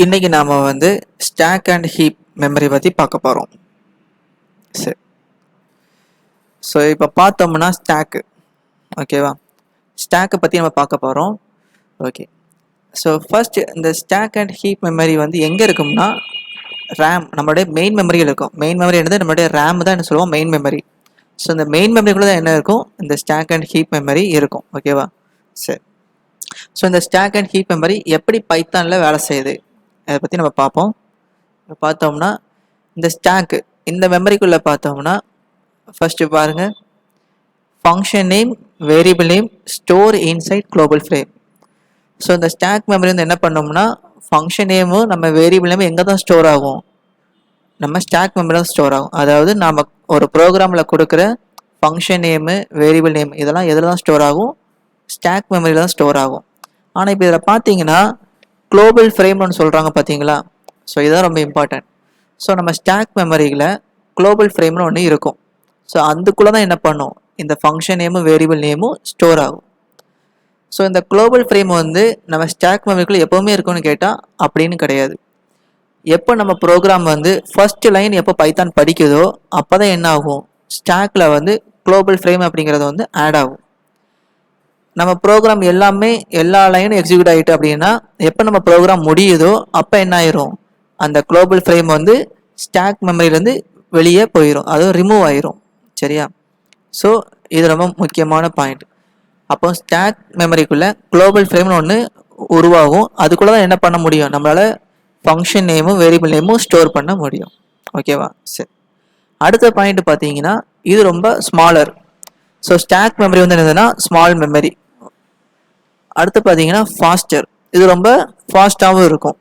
இன்னைக்கு நாம stock and heap memory பற்றி பார்க்க போகிறோம். சரி, ஸோ இப்போ பார்த்தோம்னா ஸ்டாக்கு, ஓகேவா? ஸ்டாக்கை பற்றி நம்ம பார்க்க போகிறோம். ஓகே, ஸோ ஃபர்ஸ்ட் இந்த ஸ்டாக் அண்ட் ஹீப் மெமரி எங்கே இருக்கும்னா ரேம், நம்மளுடைய மெயின் மெமரியில் இருக்கும். மெயின் மெமரி என்னது, நம்மளுடைய ரேம் தான் என்ன சொல்லுவோம், மெயின் மெமரி. ஸோ இந்த மெயின் மெமரிக்குள்ளே தான் என்ன இருக்கும், இந்த ஸ்டாக் அண்ட் ஹீப் மெமரி இருக்கும். ஓகேவா? சரி, ஸோ இந்த ஸ்டாக் அண்ட் ஹீப் மெமரி எப்படி பைத்தானில் வேலை செய்யுது அதை பற்றி நம்ம பார்ப்போம். இப்போ பார்த்தோம்னா இந்த ஸ்டாக்கு, இந்த மெமரிக்குள்ளே பார்த்தோம்னா ஃபர்ஸ்ட்டு பாருங்கள், function name, variable name, store inside global frame. So இந்த ஸ்டாக் மெமரி என்ன பண்ணோம்னா ஃபங்க்ஷன் நேமும் நம்ம வேரியபிள் நேமும் எங்கே தான் ஸ்டோர் ஆகும், நம்ம ஸ்டாக் மெமரி தான் ஸ்டோர் ஆகும். அதாவது நம்ம ஒரு ப்ரோக்ராமில் கொடுக்குற ஃபங்க்ஷன் நேமு, வேரியபிள் நேம் இதெல்லாம் எதில் தான் ஸ்டோர் ஆகும், ஸ்டாக் மெமரியில் தான் ஸ்டோர் ஆகும். ஆனால் இப்போ இதில் பார்த்தீங்கன்னா குளோபல் ஃப்ரேம்னு ஒன்று சொல்கிறாங்க பார்த்தீங்களா? ஸோ இதுதான் ரொம்ப இம்பார்ட்டன்ட். ஸோ நம்ம ஸ்டாக் மெமரியில் குளோபல் ஃப்ரேம்னு ஒன்று இருக்கும். ஸோ அதுக்குள்ளே தான் என்ன பண்ணும், இந்த ஃபங்க்ஷன் நேமும் வேரியபிள் நேமும் ஸ்டோர் ஆகும். ஸோ இந்த குளோபல் ஃப்ரேம் நம்ம ஸ்டாக் மெமரிக்குள்ளே எப்போவுமே இருக்கும்னு கேட்டால் அப்படின்னு கிடையாது. எப்போ நம்ம ப்ரோக்ராம் ஃபர்ஸ்ட் லைன் எப்போ பைத்தான் படிக்குதோ அப்போ தான் என்ன ஆகும், ஸ்டாக்கில் குளோபல் ஃப்ரேம் அப்படிங்கிறது ஆட் ஆகும். நம்ம ப்ரோக்ராம் எல்லாமே எல்லா லைனும் எக்ஸிக்யூட் ஆகிட்டு அப்படின்னா எப்போ நம்ம ப்ரோக்ராம் முடியுதோ அப்போ என்ன ஆயிரும், அந்த குளோபல் ஃப்ரேம் ஸ்டாக் மெமரியிலேருந்து வெளியே போயிடும், அதுவும் ரிமூவ் ஆயிரும். சரியா? ஸோ இது ரொம்ப முக்கியமான பாயிண்ட். அப்போ ஸ்டாக் மெமரிக்குள்ளே குளோபல் ஃப்ரேம்னு ஒன்று உருவாகும். அதுக்குள்ளே தான் என்ன பண்ண முடியும், நம்மளால் ஃபங்க்ஷன் நேமும் வேரியபிள் நேமும் ஸ்டோர் பண்ண முடியும். ஓகேவா? சரி, அடுத்த பாயிண்ட் பார்த்தீங்கன்னா இது ரொம்ப ஸ்மாலர். ஸோ ஸ்டாக் மெமரி என்னதுன்னா ஸ்மால் மெமரி. அடுத்து பார்த்தீங்கன்னா ஃபாஸ்டர், இது ரொம்ப ஃபாஸ்ட்டாகவும் இருக்கும்.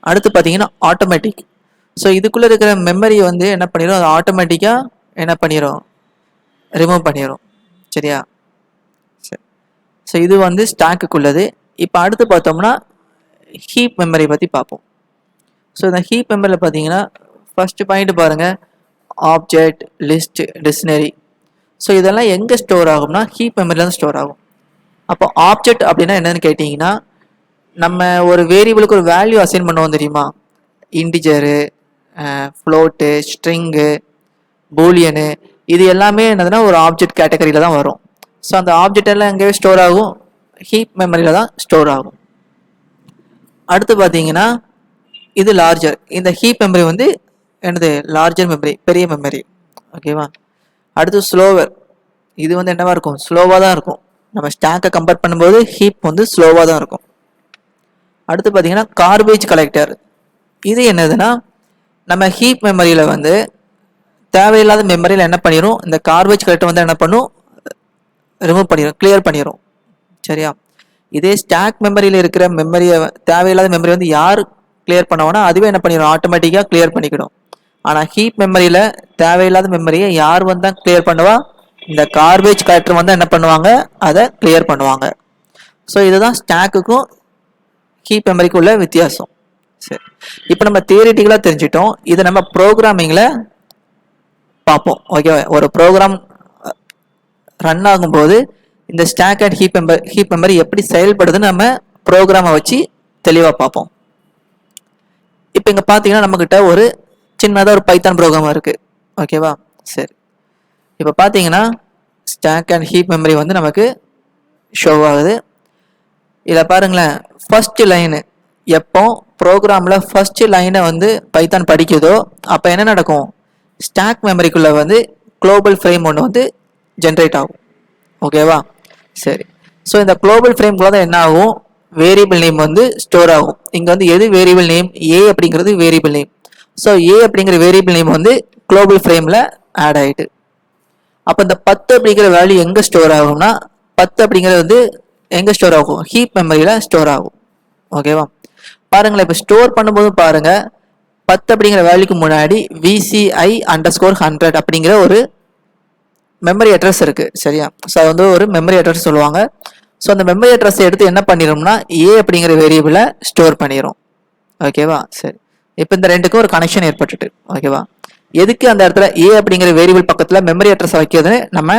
அடுத்து பார்த்தீங்கன்னா ஆட்டோமேட்டிக். ஸோ இதுக்குள்ளே இருக்கிற மெமரி என்ன பண்ணிடும், அது ஆட்டோமேட்டிக்காக என்ன பண்ணிடும், ரிமூவ் பண்ணிடும். சரியா? சரி, ஸோ இது ஸ்டாக்குக்குள்ளது. இப்போ அடுத்து பார்த்தோம்னா ஹீப் மெமரி பற்றி பார்ப்போம். ஸோ இந்த ஹீப் மெமரியில் பார்த்தீங்கன்னா ஃபர்ஸ்ட் பாயிண்ட் பாருங்கள், ஆப்ஜெக்ட், லிஸ்ட், டிக்ஷனரி. ஸோ இதெல்லாம் எங்கே ஸ்டோர் ஆகும்னா ஹீப் மெமரியில் தான் ஸ்டோர் ஆகும். அப்போ ஆப்ஜெக்ட் அப்படின்னா என்னன்னு கேட்டிங்கன்னா, நம்ம ஒரு வேரியபிளுக்கு ஒரு வேல்யூ அசைன் பண்ணுவோம் தெரியுமா, இன்டிஜரு, ஃப்ளோட்டு, ஸ்ட்ரிங்கு, பூலியனு, இது எல்லாமே என்னதுன்னா ஒரு ஆப்ஜெக்ட் கேட்டகரியில் தான் வரும். ஸோ அந்த ஆப்ஜெக்ட் எல்லாம் எங்கேயே ஸ்டோர் ஆகும், ஹீப் மெமரியில் தான் ஸ்டோர் ஆகும். அடுத்து பார்த்தீங்கன்னா இது லார்ஜர். இந்த ஹீப் மெமரி என்னது, லார்ஜர் மெமரி, பெரிய மெமரி. ஓகேவா? அடுத்து ஸ்லோவர். இது என்னவா இருக்கும், ஸ்லோவாக தான் இருக்கும். நம்ம ஸ்டாக்கை கம்பேர் பண்ணும்போது ஹீப் ஸ்லோவாக தான் இருக்கும். அடுத்து பார்த்தீங்கன்னா கார்பேஜ் கலெக்டர். இது என்னதுன்னா நம்ம ஹீப் மெமரியில் தேவையில்லாத மெமரியில் என்ன பண்ணிடும், இந்த கார்பேஜ் கலெக்டர் என்ன பண்ணும், ரிமூவ் பண்ணிடும், கிளியர் பண்ணிடும். சரியா? இதே ஸ்டாக் மெமரியில் இருக்கிற மெமரியை, தேவையில்லாத மெமரி யார் கிளியர் பண்ணுவோன்னா அதுவே என்ன பண்ணிடும், ஆட்டோமேட்டிக்காக கிளியர் பண்ணிக்கிடும். ஆனால் ஹீப் மெமரியில் தேவையில்லாத மெமரியை யார் தான் கிளியர் பண்ணுவா, இந்த கார்பேஜ் கலெக்டர் என்ன பண்ணுவாங்க, அதை கிளியர் பண்ணுவாங்க. ஸோ இதுதான் ஸ்டாக்குக்கும் ஹீப் மெமரிக்கும் உள்ள வித்தியாசம். சரி, இப்போ நம்ம தியரிட்டிக்கலாக தெரிஞ்சிட்டோம். இதை நம்ம ப்ரோக்ராமிங்கில் பார்ப்போம். ஓகேவா? ஒரு ப்ரோக்ராம் ரன் ஆகும்போது இந்த ஸ்டாக் அண்ட் ஹீப் மெமரி எப்படி செயல்படுதுன்னு நம்ம ப்ரோக்ராமை வச்சு தெளிவாக பார்ப்போம். இப்போ இங்கே பார்த்தீங்கன்னா நம்மக்கிட்ட ஒரு சின்னதாக ஒரு பைத்தான் ப்ரோக்ராம் இருக்குது. ஓகேவா? சரி, இப்போ பார்த்தீங்கன்னா ஸ்டாக் அண்ட் ஹீப் மெமரி நமக்கு ஷோ ஆகுது. இதில் பாருங்களேன், ஃபர்ஸ்ட் லைனு, எப்போ ப்ரோக்ராமில் ஃபர்ஸ்ட் லைனை பைத்தான் படிக்குதோ அப்போ என்ன நடக்கும், ஸ்டாக் மெமரிக்குள்ளே குளோபல் ஃப்ரேம் ஒன்று ஜென்ரேட் ஆகும். ஓகேவா? சரி, ஸோ இந்த குளோபல் ஃப்ரேம்குள்ளே தான் என்ன ஆகும், வேரியபிள் நேம் ஸ்டோர் ஆகும். இங்கே எது வேரியபிள் நேம், ஏ அப்படிங்கிறது வேரியபிள் நேம். ஸோ ஏ அப்படிங்கிற வேரியபிள் நேம் குளோபல் ஃப்ரேமில் ஆட் ஆகிட்டு, அப்போ இந்த 10 அப்படிங்கிற வேல்யூ எங்கே ஸ்டோர் ஆகும்னா 10 அப்படிங்கிறது எங்கே ஸ்டோர் ஆகும், ஹீப் மெமரியில் ஸ்டோர் ஆகும். ஓகேவா? பாருங்களேன், இப்போ ஸ்டோர் பண்ணும்போது பாருங்கள், 10 அப்படிங்கிற வேல்யூக்கு முன்னாடி VCI_100 அப்படிங்கிற ஒரு மெமரி அட்ரஸ் இருக்குது. சரியா? ஸோ அது ஒரு மெமரி அட்ரஸ் சொல்லுவாங்க. ஸோ அந்த மெமரி அட்ரஸை எடுத்து என்ன பண்ணிடும்னா ஏ அப்படிங்கிற வேரியபிளை ஸ்டோர் பண்ணிடும். ஓகேவா? சரி, இப்போ இந்த ரெண்டுக்கும் ஒரு கனெக்ஷன் ஏற்பட்டுட்டு. ஓகேவா? எதுக்கு அந்த இடத்துல ஏ அப்படிங்கிற வேரியபிள் பக்கத்தில் மெமரி அட்ரஸ் வைக்கிறதுன்னு நம்ம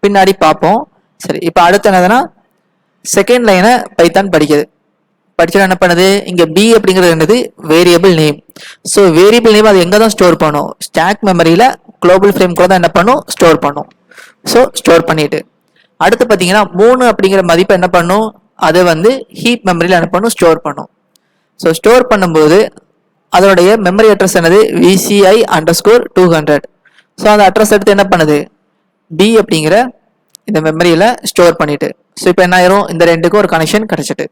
பின்னாடி பார்ப்போம். சரி, இப்போ அடுத்து என்னதுன்னா செகண்ட் லைனை பைத்தான் படிக்குது. படிச்சா என்ன பண்ணுது, இங்க பி அப்படிங்கிறது என்னது, variable name. So variable name அது எங்க தான் ஸ்டோர் பண்ணும், ஸ்டாக் மெமரியில குளோபல் ஃப்ரேம் கூட தான் என்ன பண்ணும், ஸ்டோர் பண்ணும். ஸோ ஸ்டோர் பண்ணிட்டு அடுத்து பார்த்தீங்கன்னா 3 அப்படிங்கிற மதிப்பை என்ன பண்ணும், அதை வந்து ஹீப் மெமரியில் என்ன பண்ணும், ஸ்டோர் பண்ணும். ஸோ ஸ்டோர் பண்ணும்போது அதனுடைய மெமரி அட்ரஸ் என்னது, விசிஐ அண்டர்ஸ்கோர் 200. ஸோ அந்த அட்ரஸ் எடுத்து என்ன பண்ணுது, பி அப்படிங்கிற இந்த மெமரியில் ஸ்டோர் பண்ணிட்டு, ஸோ இப்போ என்ன ஆயிரும், இந்த ரெண்டுக்கும் ஒரு கனெக்ஷன் கிடைச்சிட்டு.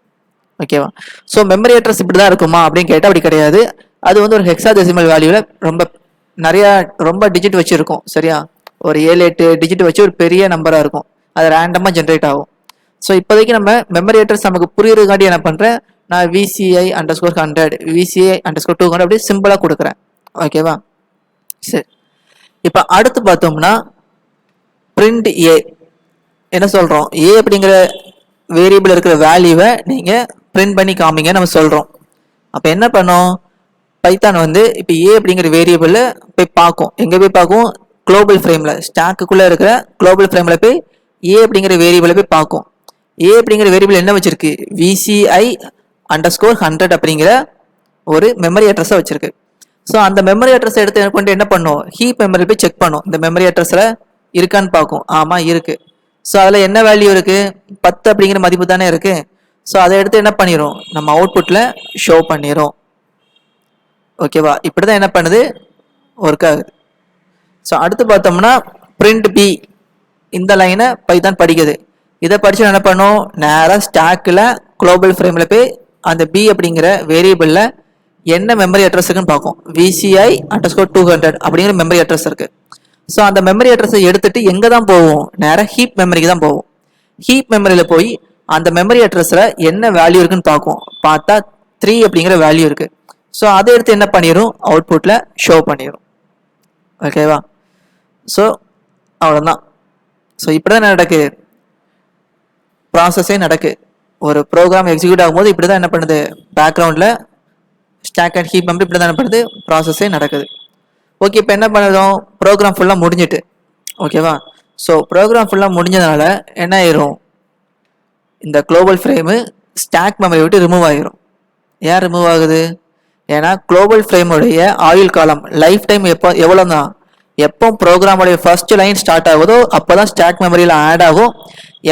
ஓகேவா. ஸோ மெமரி அட்ரஸ் இப்படி தான் இருக்குமா அப்படின்னு கேட்டால் அப்படி கிடையாது. அது வந்து ஒரு ஹெக்ஸாடெசிமல் வேல்யூவில் ரொம்ப டிஜிட் வச்சுருக்கும். சரியா, ஒரு 7-8 டிஜிட் வச்சு ஒரு பெரிய நம்பராக இருக்கும். அது ரேண்டமாக ஜென்ரேட் ஆகும். ஸோ இப்போதைக்கு நம்ம மெமரி அட்ரஸ் நமக்கு புரியுறதுக்காண்டி என்ன பண்ணுறேன், நான் விசிஐ அண்டர்ஸ்கோர் 100 விசிஐ அண்டர்ஸ்கோர் 200 அப்படி சிம்பிளாக கொடுக்குறேன். ஓகேவா. சரி, இப்போ அடுத்து பார்த்தோம்னா பிரிண்ட் ஏ. என்ன சொல்கிறோம், ஏ அப்படிங்கிற வேரியபிள் இருக்கிற வேல்யூவை நீங்கள் பிரிண்ட் பண்ணி காமிங்க நம்ம சொல்கிறோம். அப்போ என்ன பண்ணோம், பைத்தான் வந்து இப்போ ஏ அப்படிங்கிற வேரியபிளில் போய் பார்க்கும். எங்கே போய் பார்க்கும், குளோபல் ஃப்ரேமில், ஸ்டாக்குக்குள்ளே இருக்கிற குளோபல் ஃப்ரேமில் போய் ஏ அப்படிங்கிற வேரியபிளை போய் பார்க்கும். ஏ அப்படிங்கிற வேரியபிள் என்ன வச்சிருக்கு, விசிஐ அண்டர்ஸ்கோர் 100 அப்படிங்கிற ஒரு மெமரி அட்ரஸை வச்சிருக்கு. ஸோ அந்த மெமரி அட்ரஸ் எடுத்து கொண்டு என்ன பண்ணும், ஹீப் மெமரி போய் செக் பண்ணும், இந்த மெமரி அட்ரஸில் இருக்கான்னு பார்க்கும். ஆமாம் இருக்கு. ஸோ அதில் என்ன வேல்யூ இருக்கு, 10 அப்படிங்கிற மதிப்பு தானே இருக்கு. ஸோ அதை எடுத்து என்ன பண்ணிடும், நம்ம அவுட்புட்டில் ஷோ பண்ணிடும். ஓகேவா. இப்படி தான் என்ன பண்ணுது, ஒர்க் ஆகுது. ஸோ அடுத்து பார்த்தோம்னா பிரிண்ட் பி. இந்த லைனை பைத்தான் படிக்குது. இதை படிச்சு என்ன பண்ணும், நேராக ஸ்டாக்கில் குளோபல் ஃப்ரேமில் போய் அந்த பி அப்படிங்கிற வேரியபிளில் என்ன மெமரி அட்ரஸ் இருக்குன்னு பார்க்கும். விசிஐ அண்டர்ஸ்கோர் 200 அப்படிங்கிற மெமரி அட்ரஸ் இருக்கு. ஸோ அந்த மெமரி அட்ரஸை எடுத்துட்டு எங்கே தான் போகும், நேராக ஹீப் மெமரிக்கு தான் போகும். ஹீப் மெமரியில் போய் அந்த மெமரி அட்ரஸில் என்ன வேல்யூ இருக்குன்னு பார்க்கும். பார்த்தா 3 அப்படிங்கிற வேல்யூ இருக்கு. ஸோ அதை எடுத்து என்ன பண்ணிடும், அவுட்புட்டில் ஷோ பண்ணிடும். ஓகேவா. ஸோ அவ்வளோதான். ஸோ இப்படி தான் நடக்கு, ப்ராசஸே நடக்கு. ஒரு ப்ரோக்ராம் எக்ஸிக்யூட் ஆகும்போது இப்படி தான் என்ன பண்ணுது, பேக்ரவுண்டில் ஸ்டாக் அண்ட் ஹீப் மெமரி இப்படி தான் என்ன பண்ணுது, ப்ராசஸே நடக்குது. ஓகே, இப்போ என்ன பண்ணுறோம், ப்ரோக்ராம் ஃபுல்லாக முடிஞ்சிட்டு. ஓகேவா. ஸோ ப்ரோக்ராம் ஃபுல்லாக முடிஞ்சதுனால என்ன ஆயிரும், இந்த குளோபல் ஃப்ரேமு ஸ்டாக் மெமரி விட்டு ரிமூவ் ஆகிரும். ஏன் ரிமூவ் ஆகுது, ஏன்னா குளோபல் ஃப்ரேமுடைய ஆயுள் காலம், லைஃப் டைம் எவ்வளோ தான், எப்போ ப்ரோக்ராமுடைய ஃபர்ஸ்ட் லைன் ஸ்டார்ட் ஆகுதோ அப்போ தான் ஸ்டாக் மெமரியில் ஆட் ஆகும்.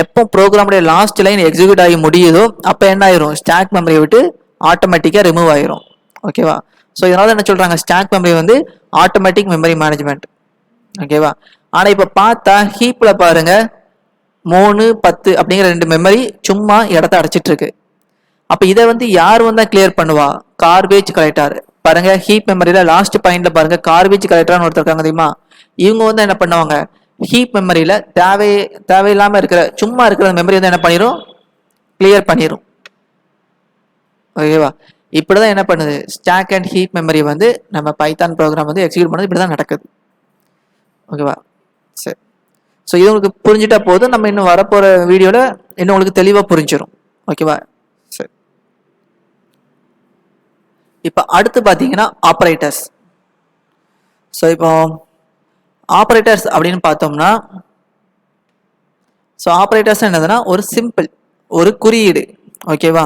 எப்போ ப்ரோக்ராமுடைய லாஸ்ட் லைன் எக்ஸிக்யூட் ஆகி முடியுதோ அப்போ என்ன ஆயிரும், ஸ்டாக் மெமரியை விட்டு ஆட்டோமேட்டிக்காக ரிமூவ் ஆயிரும். ஓகேவா. ஸோ இதனால என்ன சொல்கிறாங்க, ஸ்டாக் மெமரி வந்து ஆட்டோமேட்டிக் மெமரி மேனேஜ்மெண்ட். ஓகேவா. ஆனால் இப்போ பார்த்தா ஹீப்பில் பாருங்க 3, 10 அப்படிங்கிற 2 மெமரி சும்மா இடத்த அடைச்சிட்டு இருக்கு. அப்போ இதை வந்து யார் வந்தா கிளியர் பண்ணுவா, கார்பேஜ் கலெக்டர். பாருங்க ஹீப் மெமரியில லாஸ்ட் பாயிண்ட்ல பாருங்க கார்பேஜ் கலெக்டர்னு ஒருத்தர் இருக்காங்க தெரியுமா. இவங்க வந்து என்ன பண்ணுவாங்க, ஹீப் மெமரியில தேவையில்லாம இருக்கிற சும்மா இருக்கிற மெமரி வந்து என்ன பண்ணிடும், கிளியர் பண்ணிடும். ஓகேவா. இப்படிதான் என்ன பண்ணுது, ஸ்டாக் அண்ட் ஹீப் மெமரி வந்து நம்ம பைத்தான் ப்ரோக்ராம் வந்து எக்ஸிக்யூட் பண்ணது இப்படிதான் நடக்குது. ஓகேவா. சரி. ஸோ இது உங்களுக்கு புரிஞ்சுட்டா போதும், நம்ம இன்னும் வரப்போற வீடியோல இன்னும் உங்களுக்கு தெளிவா புரிஞ்சிடும். ஓகேவா. சரி. இப்போ அடுத்து பார்த்தீங்கன்னா ஆப்ரேட்டர்ஸ். ஸோ இப்போ ஆப்ரேட்டர்ஸ் அப்படின்னு பார்த்தோம்னா, ஸோ ஆப்ரேட்டர்ஸ் என்னதுன்னா ஒரு சிம்பிள், ஒரு குறியீடு. ஓகேவா.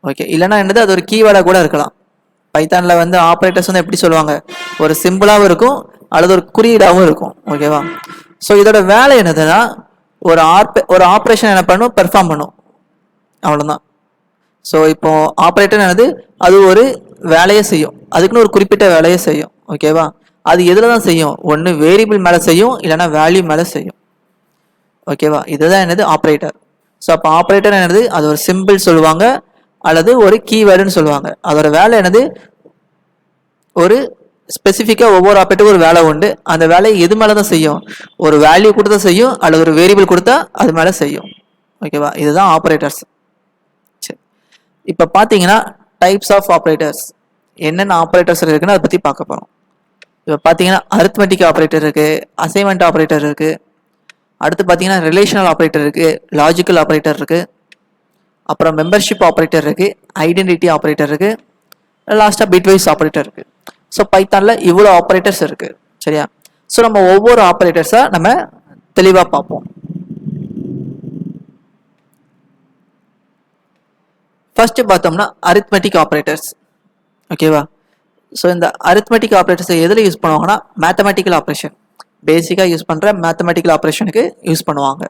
ஓகே, இல்லைன்னா என்னது, அது ஒரு கீவேர்டாக கூட இருக்கலாம். பைத்தானில் வந்து ஆப்ரேட்டர்ஸ் வந்து எப்படி சொல்லுவாங்க, ஒரு சிம்பிளாகவும் இருக்கும் அல்லது ஒரு குறியீடாகவும் இருக்கும். ஓகேவா. ஸோ இதோட வேலை என்னதுன்னா, ஒரு ஆப்ரேஷன் என்ன பண்ணும், பெர்ஃபார்ம் பண்ணும், அவ்வளோதான். ஸோ இப்போ ஆப்ரேட்டர் என்னது, அது ஒரு வேலையை செய்யும், அதுக்குன்னு ஒரு குறிப்பிட்ட வேலையை செய்யும். ஓகேவா. அது எதில் தான் செய்யும், ஒன்று வேரியபிள் மேலே செய்யும், இல்லைன்னா வேல்யூ மேலே செய்யும். ஓகேவா. இதுதான் என்னது ஆப்ரேட்டர். ஸோ அப்போ ஆப்ரேட்டர் என்னது, அது ஒரு சிம்பிள் சொல்லுவாங்க அல்லது ஒரு கீவேர்டுன்னு சொல்லுவாங்க. அதோட வேலை என்னது, ஒரு ஸ்பெசிஃபிக்காக ஒவ்வொரு ஆப்ரேட்டருக்கும் ஒரு வேலை உண்டு. அந்த வேலையை எது மேலே தான் செய்யும், ஒரு வேல்யூ கொடுத்தா செய்யும் அல்லது ஒரு வேரியபிள் கொடுத்தா அது மேலே செய்யும். ஓகேவா. இதுதான் ஆப்ரேட்டர்ஸ். சரி, இப்போ பார்த்தீங்கன்னா டைப்ஸ் ஆஃப் ஆப்ரேட்டர்ஸ், என்னென்ன ஆப்ரேட்டர்ஸ் இருக்குன்னு அதை பற்றி பார்க்க போகிறோம். இப்போ பார்த்தீங்கன்னா அரித்மெட்டிக் ஆப்ரேட்டர் இருக்குது, அசைன்மெண்ட் ஆப்ரேட்டர் இருக்குது, அடுத்து பார்த்தீங்கன்னா ரிலேஷனல் ஆப்ரேட்டர் இருக்குது, லாஜிக்கல் ஆப்ரேட்டர் இருக்குது, அப்புறம் மெம்பர்ஷிப் ஆப்ரேட்டர் இருக்குது, ஐடென்டிட்டி ஆப்ரேட்டர் இருக்குது, லாஸ்ட்டாக பிட்வைஸ் ஆப்ரேட்டர் இருக்குது. ஸோ பைத்தானில் இவ்வளோ ஆப்ரேட்டர்ஸ் இருக்குது. சரியா. ஸோ நம்ம ஒவ்வொரு ஆப்ரேட்டர்ஸாக நம்ம தெளிவாக பார்ப்போம். ஃபர்ஸ்ட் பார்த்தோம்னா அரித்மெட்டிக் ஆப்ரேட்டர்ஸ். ஓகேவா? ஸோ இந்த அரித்மெட்டிக் ஆப்ரேட்டர்ஸை எதில் யூஸ் பண்ணுவாங்கன்னா மேத்தமெட்டிக்கல் ஆப்ரேஷன், பேசிக்காக யூஸ் பண்ணுற மேத்தமெட்டிக்கல் ஆப்ரேஷனுக்கு யூஸ் பண்ணுவாங்க.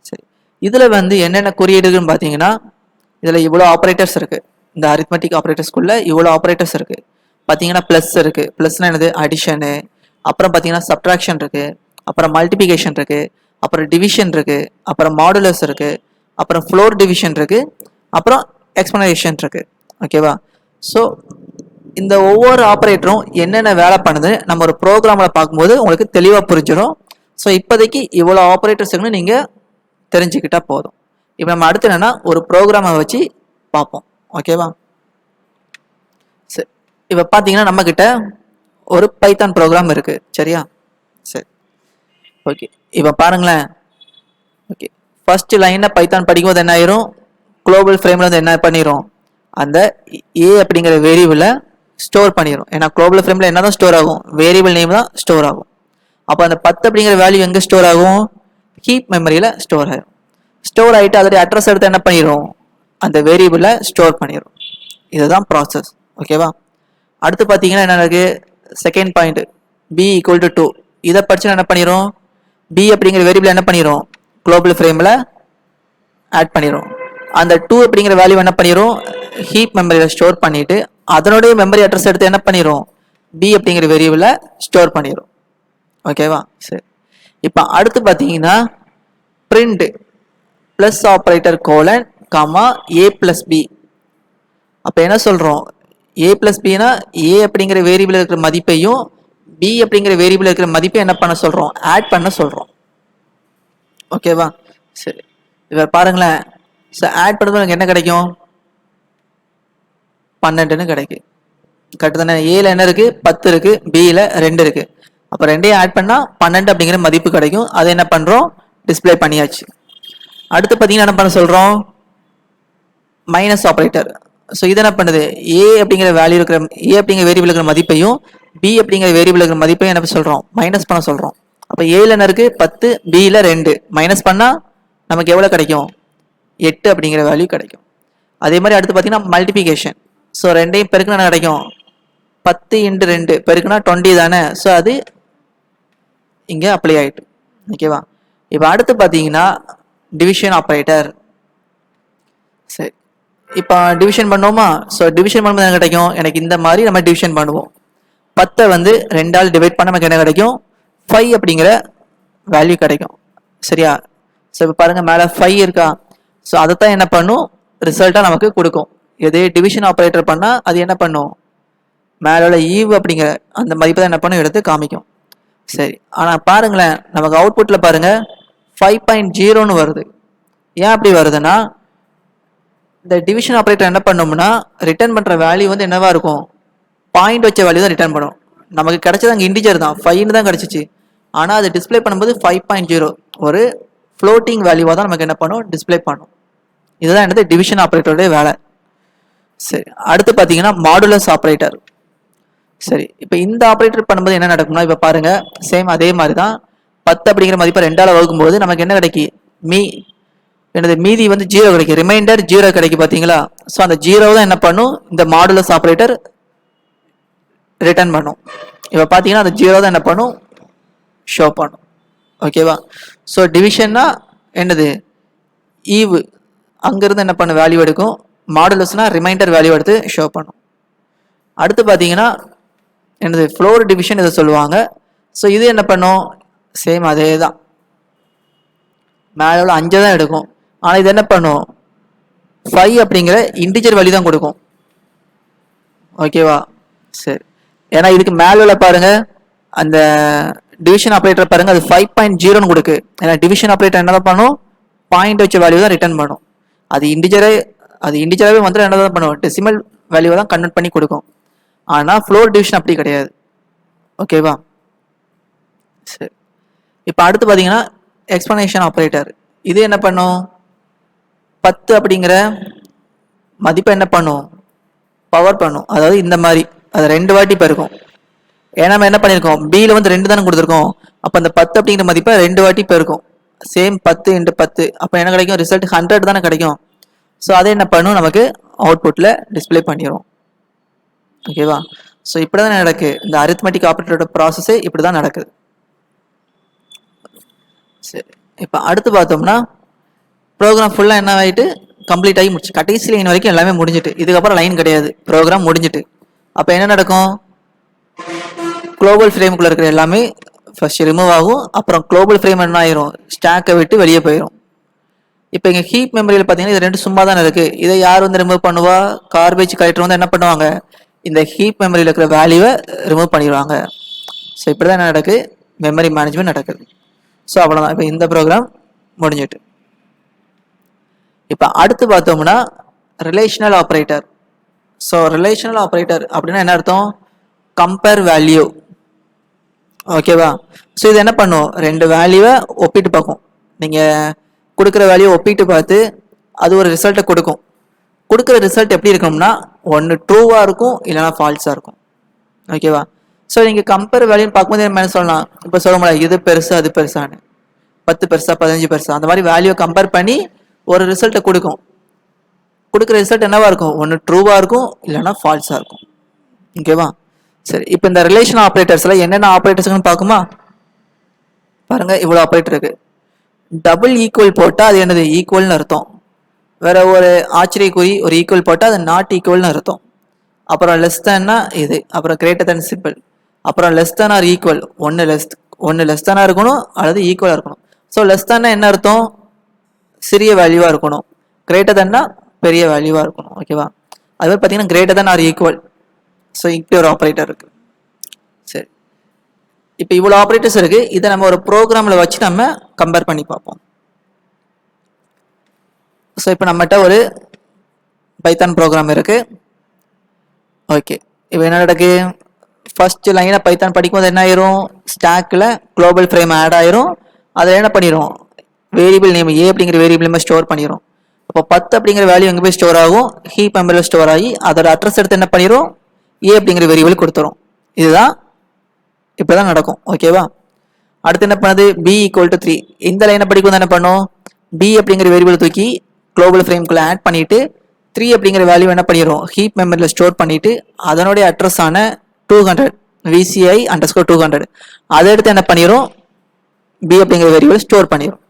சரி, இதில் வந்து என்னென்ன குறியீடுகள்னு பார்த்தீங்கன்னா இதில் இவ்வளோ ஆப்ரேட்டர்ஸ் இருக்குது. இந்த அரித்மெட்டிக் ஆப்ரேட்டர்ஸ்குள்ளே இவ்வளோ ஆப்ரேட்டர்ஸ் இருக்குது. பார்த்தீங்கன்னா ப்ளஸ் இருக்குது, ப்ளஸ்னால் என்னது அடிஷனு, அப்புறம் பார்த்தீங்கன்னா சப்ட்ராக்ஷன் இருக்குது, அப்புறம் மல்டிபிகேஷன் இருக்குது, அப்புறம் டிவிஷன் இருக்குது, அப்புறம் மாடுலஸ் இருக்குது, அப்புறம் ஃப்ளோர் டிவிஷன் இருக்குது, அப்புறம் எக்ஸ்பனேஷன் இருக்குது. ஓகேவா? ஸோ இந்த ஒவ்வொரு ஆப்ரேட்டரும் என்னென்ன வேலை பண்ணுது நம்ம ஒரு ப்ரோக்ராமில் பார்க்கும்போது உங்களுக்கு தெளிவாக புரிஞ்சிடும். ஸோ இப்போதைக்கு இவ்வளோ ஆப்ரேட்டர்ஸ்ன்னு நீங்கள் தெரிஞ்சுக்கிட்டா போதும். இப்போ நம்ம அடுத்து என்னென்னா ஒரு ப்ரோக்ராமை வச்சு பார்ப்போம். ஓகேவா? சரி, இப்போ பார்த்தீங்கன்னா நம்மக்கிட்ட ஒரு பைத்தான் ப்ரோக்ராம் இருக்குது. சரியா? சரி, ஓகே. இப்போ பாருங்களேன். ஓகே, ஃபர்ஸ்ட் லைனில் பைத்தான் படிக்கும்போது என்ன ஆயிரும், குளோபல் ஃப்ரேமில் வந்து என்ன பண்ணிடும், அந்த ஏ அப்படிங்கிற வேரியபிளை ஸ்டோர் பண்ணிடும். ஏன்னா குளோபல் ஃப்ரேமில் என்ன தான் ஸ்டோர் ஆகும், வேரியபிள் நேம் தான் ஸ்டோர் ஆகும். அப்போ அந்த 10 அப்படிங்கிற வேல்யூ எங்கே ஸ்டோர் ஆகும், ஹீப் மெமரியில் ஸ்டோர் ஆகும். ஸ்டோர் ஆகிட்டு அதோடைய அட்ரஸ் எடுத்து என்ன பண்ணிடும், அந்த வேரியபிளை ஸ்டோர் பண்ணிடும். இதுதான் ப்ராசஸ். ஓகேவா? அடுத்து பார்த்தீங்கன்னா என்ன இருக்கு, second point b equal to 2. இதை படிச்சு என்ன பண்ணிடும், b அப்படிங்கிற வேரியபிள் என்ன பண்ணிடும், குளோபல் ஃப்ரேமில் ஆட் பண்ணிடும். அந்த 2 அப்படிங்கிற வேல்யூ என்ன பண்ணிடும், ஹீப் மெமரியில் ஸ்டோர் பண்ணிட்டு அதனுடைய மெமரி அட்ரஸ் எடுத்து என்ன பண்ணிடும், b அப்படிங்கிற வேரியபிளை ஸ்டோர் பண்ணிடும். ஓகேவா? சரி, இப்போ அடுத்து பார்த்தீங்கன்னா print plus operator colon comma a plus B. அப்போ என்ன சொல்கிறோம், a பிளஸ் பின்னா a அப்படிங்கிற வேரியபிள் இருக்கிற மதிப்பையும் b அப்படிங்கிற வேரியபிள் இருக்கிற மதிப்பையும் என்ன பண்ண சொல்கிறோம், ஆட் பண்ண சொல்கிறோம். ஓகேவா? சரி, இவர் பாருங்களேன். ஸோ ஆட் பண்ணும்போது எனக்கு என்ன கிடைக்கும், 12ன்னு கிடைக்கும். கரெக்டு தானே? ஏல என்ன இருக்குது, 10 இருக்குது, பியில் 2 இருக்குது. அப்போ ரெண்டையும் ஆட் பண்ணால் 12 அப்படிங்கிற மதிப்பு கிடைக்கும். அதை என்ன பண்ணுறோம், டிஸ்பிளே பண்ணியாச்சு. அடுத்து பார்த்தீங்கன்னா என்ன பண்ண சொல்கிறோம், மைனஸ் ஆப்ரேட்டர். ஸோ இது என்ன பண்ணுது, ஏ அப்படிங்கிற வேல்யூ இருக்கிற ஏ அப்படிங்கிற வேரியபிள் இருக்கிற மதிப்பையும் பி அப்படிங்கிற வேரியபிள் இருக்கிற மதிப்பையும் என்ன சொல்கிறோம், மைனஸ் பண்ண சொல்கிறோம். அப்போ ஏல என்ன இருக்குது, 10, பியில் 2, மைனஸ் பண்ணால் நமக்கு எவ்வளோ கிடைக்கும், 8 அப்படிங்கிற வேல்யூ கிடைக்கும். அதே மாதிரி அடுத்து பார்த்தீங்கன்னா மல்டிபிகேஷன். ஸோ ரெண்டையும் பெருக்குனா என்ன கிடைக்கும், 10 × 2 பெருக்குனா 20 தானே. ஸோ அது இங்கே அப்ளை ஆகிட்டு. ஓகேவா? இப்போ அடுத்து பார்த்தீங்கன்னா டிவிஷன் ஆப்ரேட்டர். சரி, இப்போ டிவிஷன் பண்ணுவோமா? ஸோ டிவிஷன் பண்ணும்போது என்ன கிடைக்கும், எனக்கு இந்த மாதிரி நம்ம டிவிஷன் பண்ணுவோம். 10 வந்து 2ஆல் டிவைட் பண்ண நமக்கு என்ன கிடைக்கும், 5 அப்படிங்கிற வேல்யூ கிடைக்கும். சரியா? ஸோ இப்போ பாருங்கள் மேலே 5 இருக்கா. ஸோ அதை தான் என்ன பண்ணும், ரிசல்ட்டாக நமக்கு கொடுக்கும். எது டிவிஷன் ஆப்ரேட்டர் பண்ணால் அது என்ன பண்ணும், மேலோட ஈவ் அப்படிங்கிற அந்த மதிப்பை தான் என்ன பண்ணும், எடுத்து காமிக்கும். சரி, ஆனால் பாருங்களேன் நமக்கு அவுட்புட்டில் பாருங்கள் 5.0ன்னு வருது. ஏன் அப்படி வருதுன்னா இந்த டிவிஷன் ஆப்ரேட்டர் என்ன பண்ணோம்னா ரிட்டர்ன் பண்ணுற வேல்யூ வந்து என்னவா இருக்கும், பாயிண்ட் வச்ச வேல்யூ தான் ரிட்டர்ன் பண்ணும். நமக்கு கிடைச்சது அங்கே இன்டிஜர் தான், 5ன்னு தான் கிடச்சிச்சு. ஆனால் அது டிஸ்பிளே பண்ணும்போது 5.0 ஒரு ஃப்ளோட்டிங் வேல்யூவாக தான் நமக்கு என்ன பண்ணும், டிஸ்பிளே பண்ணும். இதுதான் என்னது டிவிஷன் ஆப்ரேட்டருடைய வேலை. சரி, அடுத்து பார்த்தீங்கன்னா மாடுலஸ் ஆப்ரேட்டர். சரி, இப்போ இந்த ஆப்ரேட்டர் பண்ணும்போது என்ன நடக்கும்னா இப்போ பாருங்க சேம் அதே மாதிரி தான் 10 அப்படிங்கிற மதிப்பை 2ஆல் வகுக்கும்போது நமக்கு என்ன கிடைக்கும், மீதி வந்து 0 கிடைக்கும், ரிமைண்டர் 0 கிடைக்கும். பார்த்தீங்களா? ஸோ அந்த 0 தான் என்ன பண்ணும், இந்த மாடுலஸ் ஆப்ரேட்டர் ரிட்டர்ன் பண்ணும். இப்போ பார்த்தீங்கன்னா அந்த 0 தான் என்ன பண்ணும், ஷோ பண்ணும். ஓகேவா? ஸோ டிவிஷன்னா என்னது, ஈவ் அங்கேருந்து என்ன பண்ணும், வேல்யூ எடுக்கும். மாடுலஸ்னா ரிமைண்டர் வேல்யூ எடுத்து ஷோ பண்ணும். அடுத்து பார்த்தீங்கன்னா என்னது, ஃப்ளோர் டிவிஷன் இதை சொல்லுவாங்க. ஸோ இது என்ன பண்ணும், சேம் அதே தான், மேலே 5 தான் எடுக்கும். ஆனால் இது என்ன பண்ணும், 5 அப்படிங்கிற இன்டிஜர் வேல்யூ தான் கொடுக்கும். ஓகேவா? சரி, ஏன்னா இதுக்கு மேலே பாருங்க அந்த டிவிஷன் ஆப்ரேட்டர் பாருங்க அது 5.0ன்னு கொடுக்கு. ஏன்னா டிவிஷன் ஆப்ரேட்டர் என்ன தான் பண்ணும், பாயிண்ட் வச்ச வேல்யூ தான் ரிட்டர்ன் பண்ணும். அது இன்டிஜராகவே வந்து என்ன தான் பண்ணும், டெசிமல் வேல்யூவை தான் கன்வெர்ட் பண்ணி கொடுக்கும். ஆனால் ஃப்ளோர் டிவிஷன் அப்படி கிடையாது. ஓகேவா? சரி, இப்போ அடுத்து பார்த்தீங்கன்னா எக்ஸ்பிளனேஷன் ஆப்ரேட்டர். இது என்ன பண்ணும், 10 அப்படிங்கிற மதிப்பை என்ன பண்ணும், பவர் பண்ணும். அதாவது இந்த மாதிரி அதை 2 வாட்டி பெருக்கும். ஏன்னா நம்ம என்ன பண்ணியிருக்கோம், பியில் வந்து 2 தானே கொடுத்துருக்கோம். அப்போ அந்த 10 அப்படிங்கிற மதிப்பை 2 வாட்டி பெருக்கும். சேம் 10 × 10. அப்போ என்ன கிடைக்கும், ரிசல்ட் 100 தானே கிடைக்கும். ஸோ அதை என்ன பண்ணும், நமக்கு அவுட்புட்டில் டிஸ்பிளே பண்ணிடும். ஓகேவா? ஸோ இப்படி தான் நடக்குது. இந்த அரித்மெட்டிக் ஆப்ரேட்டரோட ப்ராசஸே இப்படி தான் நடக்குது. சரி, இப்போ அடுத்து பார்த்தோம்னா ப்ரோக்ராம் ஃபுல்லாக என்ன ஆகிட்டு கம்ப்ளீட் ஆகி முடிச்சு கடைசி லைன் வரைக்கும் எல்லாமே முடிஞ்சிட்டு. இதுக்கப்புறம் லைன் கிடையாது, ப்ரோக்ராம் முடிஞ்சிட்டு. அப்போ என்ன நடக்கும்? குளோபல் ஃப்ரேமுக்குள்ளே இருக்கிற எல்லாமே ஃபர்ஸ்ட் ரிமூவ் ஆகும். அப்புறம் குளோபல் ஃப்ரேம் என்ன ஆயிரும்? ஸ்டாக்கை விட்டு வெளியே போயிடும். இப்போ இங்கே ஹீப் மெமரியில் பார்த்தீங்கன்னா இது ரெண்டு சும்மா தானே இருக்குது. இதை யார் வந்து ரிமூவ் பண்ணுவா? கார்பேஜ் கலெக்டர் வந்து என்ன பண்ணுவாங்க? இந்த ஹீப் மெமரியில் இருக்கிற வேல்யூவை ரிமூவ் பண்ணிடுவாங்க. ஸோ இப்படி தான் என்ன நடக்குது? மெமரி மேனேஜ்மெண்ட் நடக்குது. ஸோ அவ்வளோதான். இப்போ இந்த ப்ரோக்ராம் முடிஞ்சிட்டு. இப்போ அடுத்து பார்த்தோம்னா relational operator. So relational operator அப்படின்னா என்ன அர்த்தம்? Compare value. ஓகேவா? ஸோ இது என்ன பண்ணும்? ரெண்டு வேல்யூவை ஒப்பிட்டு பார்க்கும். நீங்கள் கொடுக்குற வேல்யூ ஒப்பிட்டு பார்த்து அது ஒரு ரிசல்ட்டை கொடுக்கும். கொடுக்குற ரிசல்ட் எப்படி இருக்கும்னா ஒன்று ட்ரூவாக இருக்கும், இல்லைனா ஃபால்ஸாக இருக்கும். ஓகேவா? ஸோ நீங்கள் கம்பேர் வேல்யூன்னு பார்க்கும்போது என்ன சொல்லலாம்? இப்போ சொல்ல முடியாது இது பெருசு அது பெருசான்னு, 10 பெருசா 15 பெருசா, அந்த மாதிரி வேல்யூவை கம்பேர் பண்ணி ஒரு ரிசல்ட்டை கொடுக்கும். கொடுக்குற ரிசல்ட் என்னவா இருக்கும்? ஒன்று ட்ரூவாக இருக்கும், இல்லைனா ஃபால்ஸாக இருக்கும். ஓகேவா? சரி, இப்போ இந்த ரிலேஷன் ஆப்ரேட்டர்ஸில் என்னென்ன ஆப்ரேட்டர்ஸ்னு பார்க்குமா? பாருங்க, இவ்வளோ ஆப்ரேட்டர் இருக்கு. டபுள் ஈக்குவல் போட்டால் அது என்னது? ஈக்குவல்னு அர்த்தம். வேற ஒரு ஆச்சரியக்குறி ஒரு ஈக்குவல் போட்டால் அது நாட் ஈக்குவல்னு அர்த்தம். அப்புறம் லெஸ் தேன்னா இது, அப்புறம் கிரேட்டர் தேன் சிம்பிள், அப்புறம் லெஸ் தேன் ஆர் ஈக்குவல், ஒன்று லெஸ் தேனாக இருக்கணும் அல்லது ஈக்குவலாக இருக்கணும். ஸோ லெஸ் தேன்னா என்ன அர்த்தம்? சிறிய வேல்யூவாக இருக்கணும். கிரேட்டர் தேன்னா பெரிய வேல்யூவாக இருக்கணும். ஓகேவா? அது மாதிரி பார்த்தீங்கன்னா greater than or equal. So இப்படி ஒரு ஆப்ரேட்டர் இருக்கு. சரி, இப்போ இவ்வளோ ஆப்ரேட்டர்ஸ் இருக்கு. இதை நம்ம ஒரு ப்ரோக்ராமில் வச்சு நம்ம கம்பேர் பண்ணி பார்ப்போம். ஸோ இப்போ நம்மகிட்ட ஒரு பைத்தான் ப்ரோக்ராம் இருக்கு. ஓகே, இப்போ என்ன நடக்கு? ஃபர்ஸ்ட் லைனை பைத்தான் படிக்கும்போது என்ன ஆயிரும்? ஸ்டாக்கில் குளோபல் ஃப்ரேம் ஆட் ஆயிரும். அதில் என்ன பண்ணிடும்? வேரியபிள் நேம் ஏ அப்படிங்கிற வேரியபிள் ஸ்டோர் பண்ணிடும். அப்போ 10 அப்படிங்கிற வேல்யூ எங்கே போய் ஸ்டோர் ஆகும்? ஹீப் மெமரியில் ஸ்டோர் ஆகி அதோட அட்ரஸ் எடுத்து என்ன பண்ணிடும்? ஏ அப்படிங்கிற வேரியபிள் கொடுத்துரும். இதுதான் இப்படி தான் நடக்கும். ஓகேவா? அடுத்து என்ன பண்ணுது? B equal to 3. இந்த லைனை படிக்கும்போது என்ன பண்ணும்? பி அப்படிங்கிற வேரியபிள் தூக்கி குளோபல் ஃப்ரேம்குள்ளே ஆட் பண்ணிட்டு 3 அப்படிங்கிற வேல்யூ என்ன பண்ணிடும்? ஹீப் மெமரியில் ஸ்டோர் பண்ணிட்டு அதனுடைய அட்ரஸ் ஆன 200 VCI _ 200 அதை எடுத்து என்ன பண்ணிடும்? பி அப்படிங்கிற வேரியபிள் ஸ்டோர் பண்ணிடும்.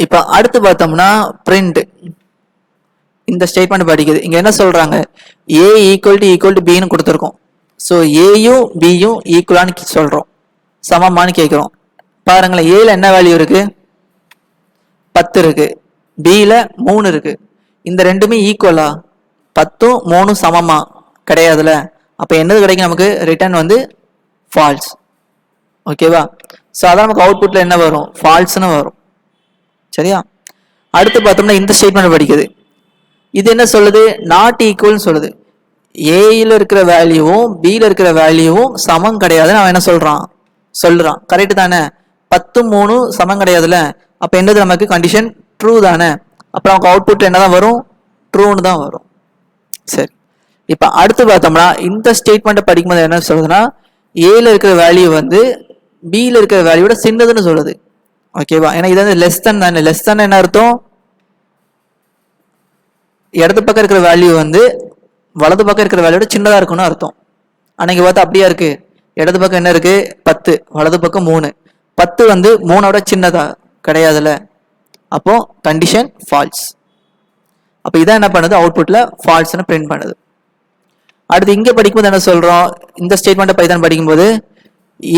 இப்போ அடுத்து பார்த்தோம்னா பிரிண்ட். இந்த ஸ்டேட்மெண்ட் படிக்குது. இங்க என்ன சொல்றாங்க? ஏ ஈக்குவல் டு பின்னு கொடுத்துருக்கோம். ஸோ ஏயும் பியும் ஈக்குவலான்னு சொல்றோம், சமமானு கேட்கிறோம். பாருங்களேன், ஏல என்ன வேல்யூ இருக்கு? 10 இருக்கு. பியில் 3 இருக்கு. இந்த ரெண்டுமே ஈக்குவலா? 10ம் 3ம் சமமா? கிடையாதுல. அப்போ என்னது கிடைக்கும் நமக்கு? ரிட்டர்ன் வந்து ஃபால்ஸ். ஓகேவா? ஸோ அதான் நமக்கு அவுட்புட்டில் என்ன வரும்? ஃபால்ஸ்னு வரும். சரியா? அடுத்து பார்த்தோம்னா இந்த ஸ்டேட்மெண்ட் படிக்குது. இது என்ன சொல்லுது? நாட் ஈக்குவல்னு சொல்லுது. ஏயில் இருக்கிற வேல்யூவும் பியில் இருக்கிற வேல்யூவும் சமம் கிடையாதுன்னு அவன் என்ன சொல்றான். கரெக்டு தானே? 10ம் 3ம் சமம் கிடையாதுல. அப்போ என்னது நமக்கு? கண்டிஷன் ட்ரூ தானே. அப்புறம் நமக்கு அவுட்புட் என்னதான் வரும்? ட்ரூன்னு தான் வரும். சரி, இப்போ அடுத்து பார்த்தோம்னா இந்த ஸ்டேட்மெண்ட்டை படிக்கும்போது என்ன சொல்லுதுன்னா ஏல இருக்கிற வேல்யூ வந்து பியில் இருக்கிற வேல்யூட சின்னதுன்னு சொல்லுது. ஓகேவா? ஏன்னா இது வந்து லெஸ் தேன் தானே. லெஸ் தேன் என்ன அர்த்தம்? இடது பக்கம் இருக்கிற வேல்யூ வந்து வலது பக்கம் இருக்கிற வேல்யூட சின்னதாக இருக்கும்னு அர்த்தம். ஆனால் இங்கே பார்த்தா அப்படியா இருக்கு. இடது பக்கம் என்ன இருக்கு? 10, வலது பக்கம் 3. 10 வந்து 3ஓட சின்னதா? கிடையாதுல. அப்போ கண்டிஷன் ஃபால்ஸ். அப்போ இதான் என்ன பண்ணுது? அவுட்புட்ல ஃபால்ஸ்னு பிரிண்ட் பண்ணுது. அடுத்து இங்கே படிக்கும்போது என்ன சொல்றோம்? இந்த ஸ்டேட்மெண்ட்டை பைத்தான் படிக்கும்போது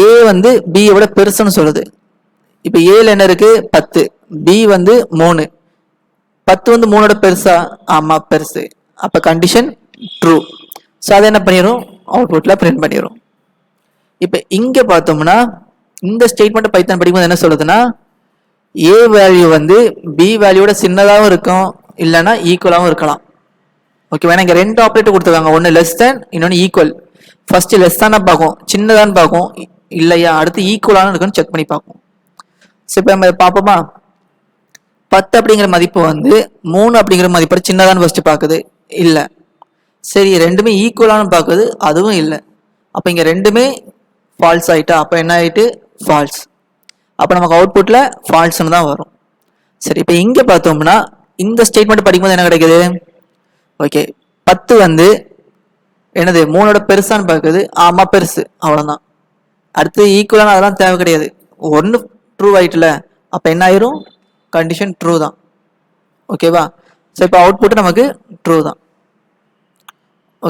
ஏ வந்து பியை விட பெருசுன்னு சொல்லுது. இப்போ ஏல என்ன இருக்கு? 10, பி வந்து 3. 10 வந்து 3ஓட பெருசா? ஆமா, பெருசு. அப்போ கண்டிஷன் ட்ரூ. ஸோ அதை என்ன பண்ணிடும்? அவுட்புட்ல பிரிண்ட் பண்ணிடும். இப்போ இங்கே பார்த்தோம்னா இந்த ஸ்டேட்மெண்ட் பைத்தான் படிக்கும்போது என்ன சொல்லுதுன்னா ஏ வேல்யூ வந்து பி வேல்யூட சின்னதாகவும் இருக்கும், இல்லைன்னா ஈக்குவலாகவும் இருக்கலாம். ஓகே, வேணா இங்கே 2 ஆப்ரேட்டர் கொடுத்துருக்காங்க. ஒன்று லெஸ் தேன், இன்னொன்று ஈக்குவல். ஃபர்ஸ்ட் லெஸ் தானே பார்க்கும், சின்னதான்னு பார்க்கும், இல்லையா அடுத்து ஈக்குவலானு இருக்குன்னு செக் பண்ணி பார்க்கும். ஸோ இப்போ நம்ம பார்ப்போமா? 10 அப்படிங்கிற மதிப்பு வந்து 3 அப்படிங்கிற மதிப்போட சின்னதான்னு ஃபர்ஸ்ட் பார்க்குது, இல்லை. சரி, ரெண்டுமே ஈக்குவலானு பார்க்குது, அதுவும் இல்லை. அப்போ இங்கே ரெண்டுமே ஃபால்ஸ் ஆகிட்டா? அப்போ என்ன ஆகிட்டு? ஃபால்ஸ். அப்போ நமக்கு அவுட்புட்டில் ஃபால்ஸ்னு தான் வரும். சரி, இப்போ இங்கே பார்த்தோம்னா இந்த ஸ்டேட்மெண்ட் படிக்கும்போது என்ன கிடைக்குது? ஓகே 10 வந்து என்னது 3ஓட பெருசான்னு பார்க்குது. ஆமாம் பெருசு, அவ்வளோதான். அடுத்து ஈக்குவலான அதெல்லாம் தேவை கிடையாது. ஒன்று ட்ரூ ஆயிட்டுல, அப்போ என்ன ஆயிரும், கண்டிஷன் ட்ரூ தான். ஓகேவா? ஸோ இப்போ அவுட்புட் நமக்கு ட்ரூ தான்.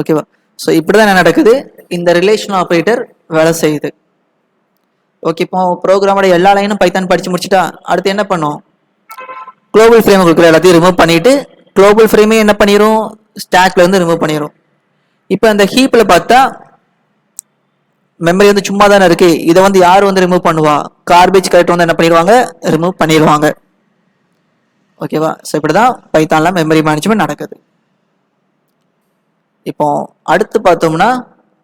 ஓகேவா? ஸோ இப்படி தான் என்ன நடக்குது, இந்த ரிலேஷனல் ஆப்ரேட்டர் வேலை செய்யுது. ஓகே, இப்போ ப்ரோக்ராமோட எல்லா லைனும் பைத்தான் படிச்சு முடிச்சுட்டா அடுத்து என்ன பண்ணும், குளோபல் ஃப்ரேம் கொடுக்குற எல்லாத்தையும் ரிமூவ் பண்ணிட்டு குளோபல் ஃப்ரேமே என்ன பண்ணிடும், ஸ்டாக்ல இருந்து ரிமூவ் பண்ணிடும். இப்போ அந்த ஹீப்ல பார்த்தா மெமரி வந்து சும்மா தானே இருக்கு, இதை வந்து யார் வந்து ரிமூவ் பண்ணுவா, கார்பேஜ் கலெக்டர் வந்து என்ன பண்ணிடுவாங்க, ரிமூவ் பண்ணிடுவாங்க. ஓகேவா? ஸோ இப்படிதான் பைத்தான்ல மெமரி மேனேஜ்மெண்ட் நடக்குது. இப்போ அடுத்து பார்த்தோம்னா